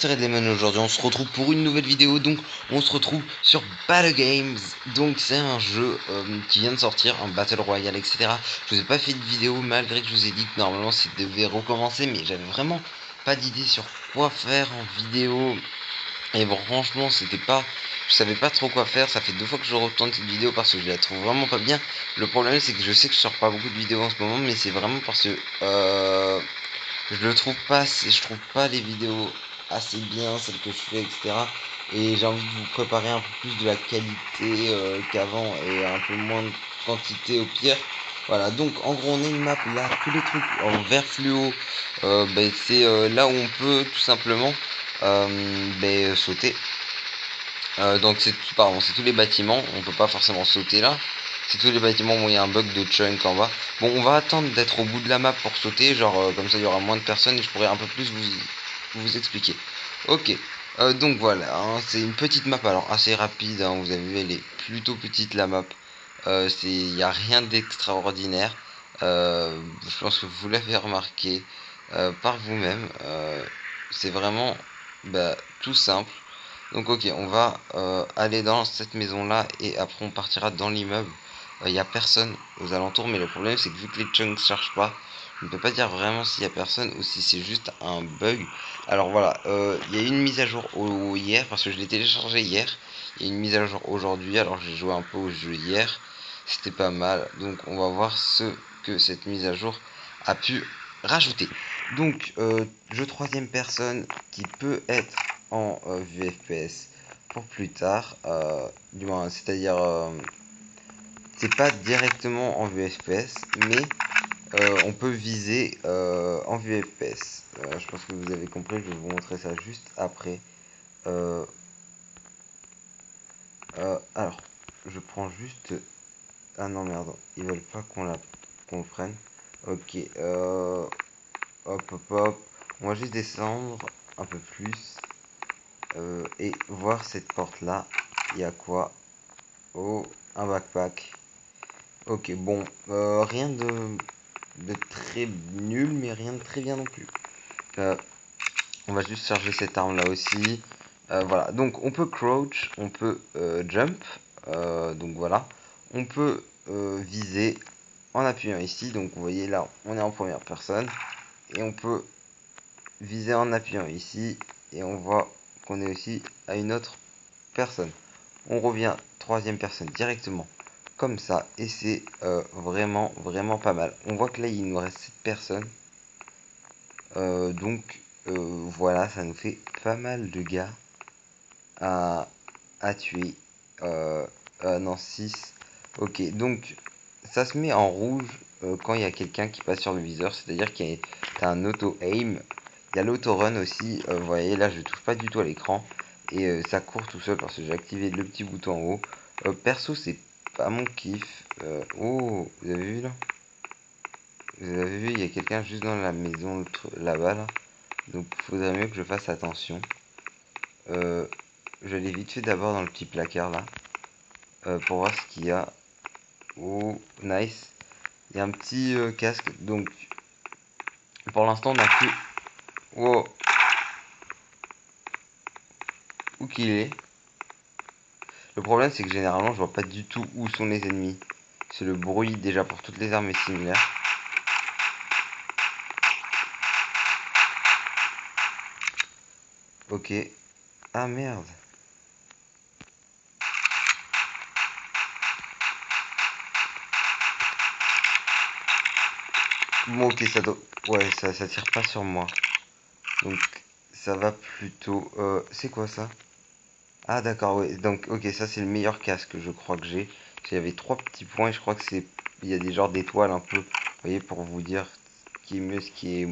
C'est Redlemon. Aujourd'hui on se retrouve pour une nouvelle vidéo, donc on se retrouve sur Battle Games. Donc c'est un jeu qui vient de sortir, un Battle Royale, etc. Je vous ai pas fait de vidéo malgré que je vous ai dit que normalement ça devait recommencer, mais j'avais vraiment pas d'idée sur quoi faire en vidéo. Et bon, franchement c'était pas... Je savais pas trop quoi faire. Ça fait 2 fois que je retourne cette vidéo parce que je la trouve vraiment pas bien. Le problème c'est que je sais que je sors pas beaucoup de vidéos en ce moment, mais c'est vraiment parce que je le trouve pas, je trouve pas les vidéos assez bien, celles que je fais, etc. Et j'ai envie de vous préparer un peu plus de la qualité qu'avant et un peu moins de quantité au pire. Voilà, donc en gros on a une map là, tous les trucs en vert fluo, c'est là où on peut tout simplement sauter. Donc c'est tous les bâtiments, on peut pas forcément sauter là. C'est tous les bâtiments où il y a un bug de chunk en bas. Bon, on va attendre d'être au bout de la map pour sauter, genre comme ça il y aura moins de personnes et je pourrai un peu plus vous expliquer. Ok, donc voilà, hein, c'est une petite map alors assez rapide, hein, vous avez vu elle est plutôt petite la map. Il n'y a rien d'extraordinaire. Je pense que vous l'avez remarqué par vous-même. C'est vraiment tout simple. Donc ok, on va aller dans cette maison là et après on partira dans l'immeuble. Il n'y a personne aux alentours, mais le problème c'est que vu que les chunks ne cherchent pas, on ne peut pas dire vraiment s'il y a personne ou si c'est juste un bug. Alors voilà, il y a eu une mise à jour hier parce que je l'ai téléchargé hier. Il y a une mise à jour aujourd'hui, alors j'ai joué un peu au jeu hier. C'était pas mal, donc on va voir ce que cette mise à jour a pu rajouter. Donc jeu troisième personne qui peut être en vue FPS pour plus tard, du moins c'est-à-dire c'est pas directement en vue FPS, mais on peut viser en vue FPS. Je pense que vous avez compris, je vais vous montrer ça juste après. Alors, je prends juste... Ah non merde, ils veulent pas qu'on le prenne. Ok, hop hop hop. On va juste descendre un peu plus. Et voir cette porte là. Il y a quoi? Oh, un backpack. Ok, bon, rien de très nul, mais rien de très bien non plus. On va juste charger cette arme là aussi. Voilà, donc on peut crouch, on peut jump. Donc voilà, on peut viser en appuyant ici. Donc vous voyez là, on est en première personne. Et on peut viser en appuyant ici. Et on voit qu'on est aussi à une autre personne. On revient troisième personne directement comme ça et c'est vraiment pas mal. On voit que là il nous reste 7 personnes, donc voilà, ça nous fait pas mal de gars à tuer. Non, 6. Ok, donc ça se met en rouge quand il y a quelqu'un qui passe sur le viseur, c'est à dire qu'il y a un auto aim. Il y a l'auto run aussi, vous voyez là je touche pas du tout à l'écran et ça court tout seul parce que j'ai activé le petit bouton en haut. Perso c'est pas mon kiff. Oh, vous avez vu là? Vous avez vu, il y a quelqu'un juste dans la maison là-bas là. Donc il faudrait mieux que je fasse attention. Je l'ai vite fait d'abord dans le petit placard là. Pour voir ce qu'il y a. Oh, nice. Il y a un petit casque. Donc pour l'instant on a que... Wow. Où qu'il est. Le problème c'est que généralement je vois pas du tout où sont les ennemis. C'est le bruit déjà pour toutes les armes est similaire. Ok. Ah merde. Bon ok ça doit... Ouais ça tire pas sur moi. Donc ça va plutôt... c'est quoi ça? Ah d'accord, ouais. Donc ok, ça c'est le meilleur casque je crois que j'ai. J'avais 3 petits points et je crois que c'est... Il y a des genres d'étoiles un peu. Vous voyez, pour vous dire ce qui est mieux, ce qui est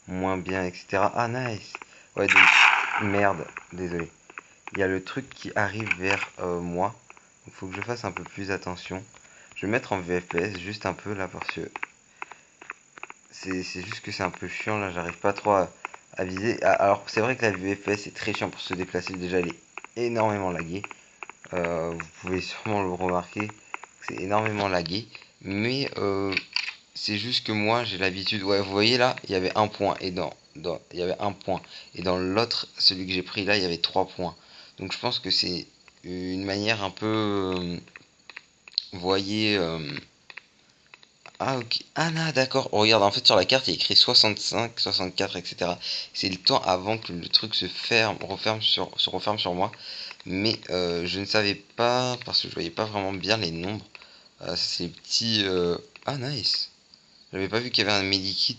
moins bien, etc. Ah nice. Ouais, donc... Merde, désolé. Il y a le truc qui arrive vers moi. Il faut que je fasse un peu plus attention. Je vais mettre en VFS juste un peu là parce que... C'est juste que c'est un peu chiant là, j'arrive pas trop à viser. Alors c'est vrai que la vue FPS est très chiant pour se déplacer, déjà elle est énormément laguée. Vous pouvez sûrement le remarquer, c'est énormément lagué. Mais c'est juste que moi j'ai l'habitude, ouais vous voyez là, il y avait un point et dans il y avait 1 point. Et dans l'autre, celui que j'ai pris là, il y avait 3 points. Donc je pense que c'est une manière un peu... vous voyez... ah ok. Ah non, d'accord. Oh, regarde, en fait sur la carte il y a écrit 65, 64, etc. C'est le temps avant que le truc se referme sur moi. Mais je ne savais pas, parce que je voyais pas vraiment bien les nombres. Ça, c'est les petits... Ah nice. J'avais pas vu qu'il y avait un medikit.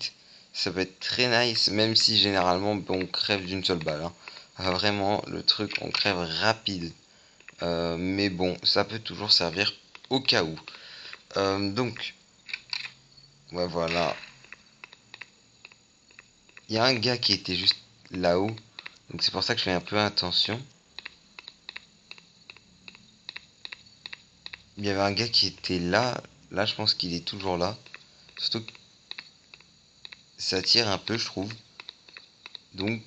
Ça peut être très nice, même si généralement bon, on crève d'une seule balle, hein. Vraiment, le truc, on crève rapide. Mais bon, ça peut toujours servir au cas où. Donc, ouais, voilà. Il y a un gars qui était juste là-haut. Donc c'est pour ça que je fais un peu attention. Il y avait un gars qui était là. Là, je pense qu'il est toujours là. Surtout que ça tire un peu, je trouve. Donc,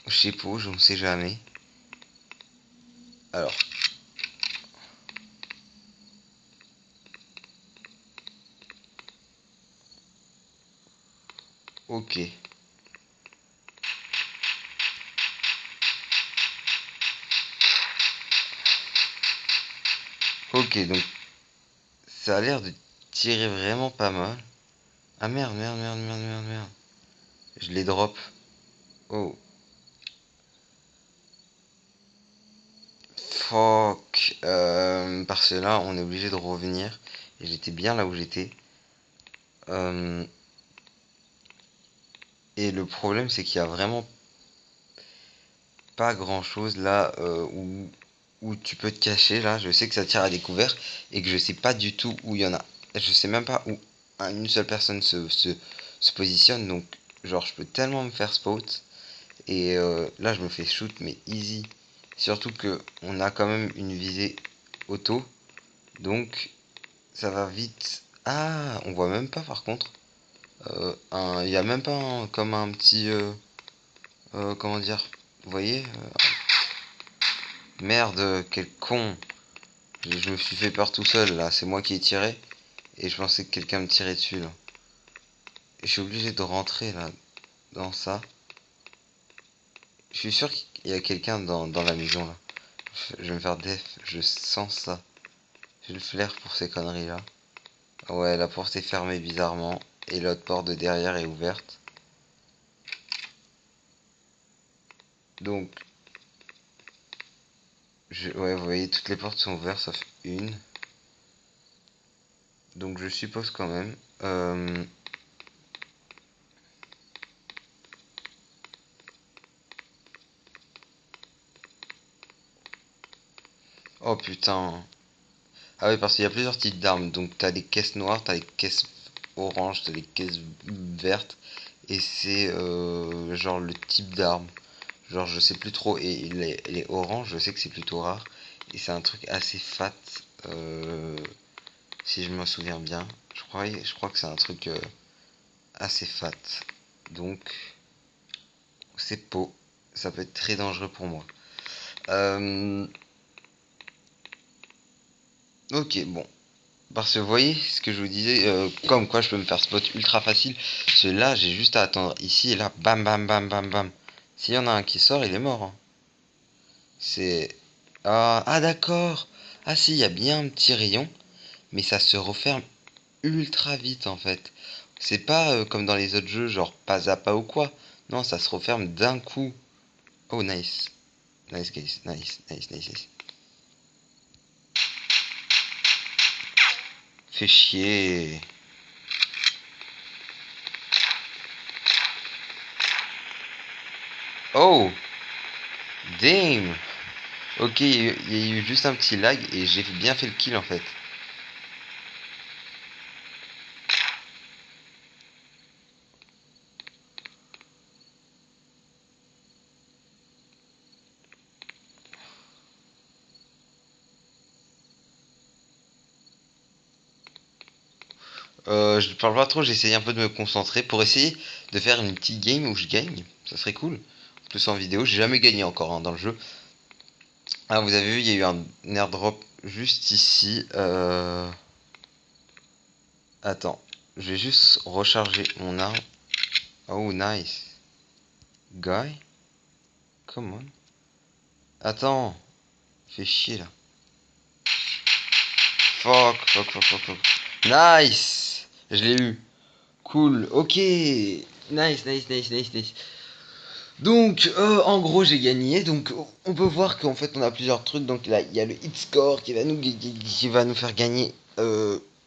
je sais pas, je ne sais jamais. Alors, ok. Ok, donc ça a l'air de tirer vraiment pas mal. Ah merde, merde, merde, merde, merde, merde. Je les drop. Oh. Fuck. Parce que là, on est obligé de revenir. Et j'étais bien là où j'étais. Euh, et le problème, c'est qu'il y a vraiment pas grand chose là où tu peux te cacher. Là, je sais que ça tire à découvert. Et que je sais pas du tout où il y en a. Je sais même pas où une seule personne se positionne. Donc, genre, je peux tellement me faire spot. Et là, je me fais shoot, mais easy. Surtout que on a quand même une visée auto. Donc, ça va vite. Ah, on voit même pas par contre. Il y a même pas comme un petit... comment dire? Vous voyez? Merde, quel con. Je me suis fait peur tout seul là. C'est moi qui ai tiré. Et je pensais que quelqu'un me tirait dessus là. Et je suis obligé de rentrer là. Dans ça. Je suis sûr qu'il y a quelqu'un dans la maison là. Je vais me faire def. Je sens ça. J'ai le flair pour ces conneries là. Ouais, la porte est fermée bizarrement. Et l'autre porte de derrière est ouverte. Donc, ouais, vous voyez, toutes les portes sont ouvertes sauf une. Donc, je suppose quand même. Oh putain. Ah oui, parce qu'il y a plusieurs types d'armes. Donc, t'as des caisses noires, t'as des caisses oranges, t'as des caisses vertes. Et c'est genre le type d'arme. Genre, je sais plus trop. Et les oranges, je sais que c'est plutôt rare. Et c'est un truc assez fat. Euh, si je me souviens bien. Je crois que c'est un truc assez fat. Donc, c'est pot. Ça peut être très dangereux pour moi. Euh, ok, bon. Parce que vous voyez ce que je vous disais, comme quoi je peux me faire spot ultra facile. Parce que là, j'ai juste à attendre ici et là, bam, bam, bam, bam, bam. S'il y en a un qui sort, il est mort, hein. C'est... Ah, d'accord. Ah si, il y a bien un petit rayon, mais ça se referme ultra vite en fait. C'est pas comme dans les autres jeux, genre pas à pas ou quoi. Non, ça se referme d'un coup. Oh, nice. Nice, guys. Nice, nice, nice, nice. Fait chier. Oh, damn. Ok, il y a eu juste un petit lag et j'ai bien fait le kill en fait. Je parle pas trop, j'essaye un peu de me concentrer pour essayer de faire une petite game où je gagne. Ça serait cool. En plus en vidéo, j'ai jamais gagné encore hein, dans le jeu. Ah, vous avez vu, il y a eu un airdrop juste ici. Attends, je vais juste recharger mon arme. Oh, nice. Guy? Come on. Attends. Fais chier, là. Fuck, fuck, fuck, fuck, fuck. Nice! Je l'ai eu. Cool. Ok. Nice, nice, nice, nice, nice. Donc, en gros, j'ai gagné. Donc, on peut voir qu'en fait, on a plusieurs trucs. Donc, là, il y a le hit score qui va nous faire gagner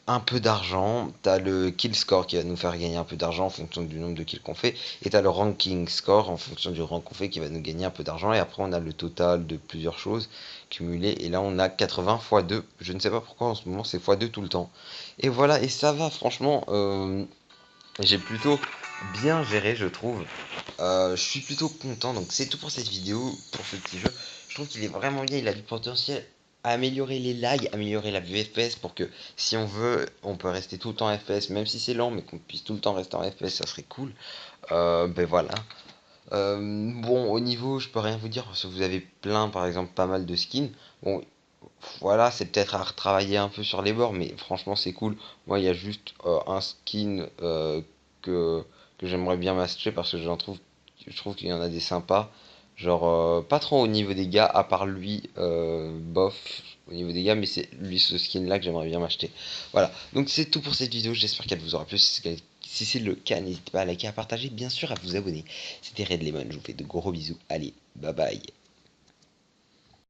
un peu d'argent. T'as le kill score qui va nous faire gagner un peu d'argent en fonction du nombre de kills qu'on fait. Et t'as le ranking score en fonction du rank qu'on fait qui va nous gagner un peu d'argent. Et après, on a le total de plusieurs choses cumulées. Et là, on a 80 x 2. Je ne sais pas pourquoi en ce moment, c'est x 2 tout le temps. Et voilà, et ça va, franchement. J'ai plutôt bien géré, je trouve. Je suis plutôt content, donc c'est tout pour cette vidéo, pour ce petit jeu. Je trouve qu'il est vraiment bien, il a du potentiel à améliorer les lags, améliorer la vue FPS pour que si on veut, on peut rester tout le temps FPS, même si c'est lent, mais qu'on puisse tout le temps rester en FPS, ça serait cool. Ben voilà. Bon, au niveau, je peux rien vous dire parce que vous avez plein, par exemple, pas mal de skins. Bon, voilà, c'est peut-être à retravailler un peu sur les bords, mais franchement, c'est cool. Moi, il y a juste un skin que, que j'aimerais bien m'acheter parce que je trouve qu'il y en a des sympas. Genre, pas trop au niveau des gars, à part lui, bof, au niveau des gars, mais c'est lui ce skin-là que j'aimerais bien m'acheter. Voilà, donc c'est tout pour cette vidéo, j'espère qu'elle vous aura plu. Si c'est le cas, n'hésitez pas à liker, à partager, bien sûr à vous abonner. C'était Red Lemon, je vous fais de gros bisous. Allez, bye bye.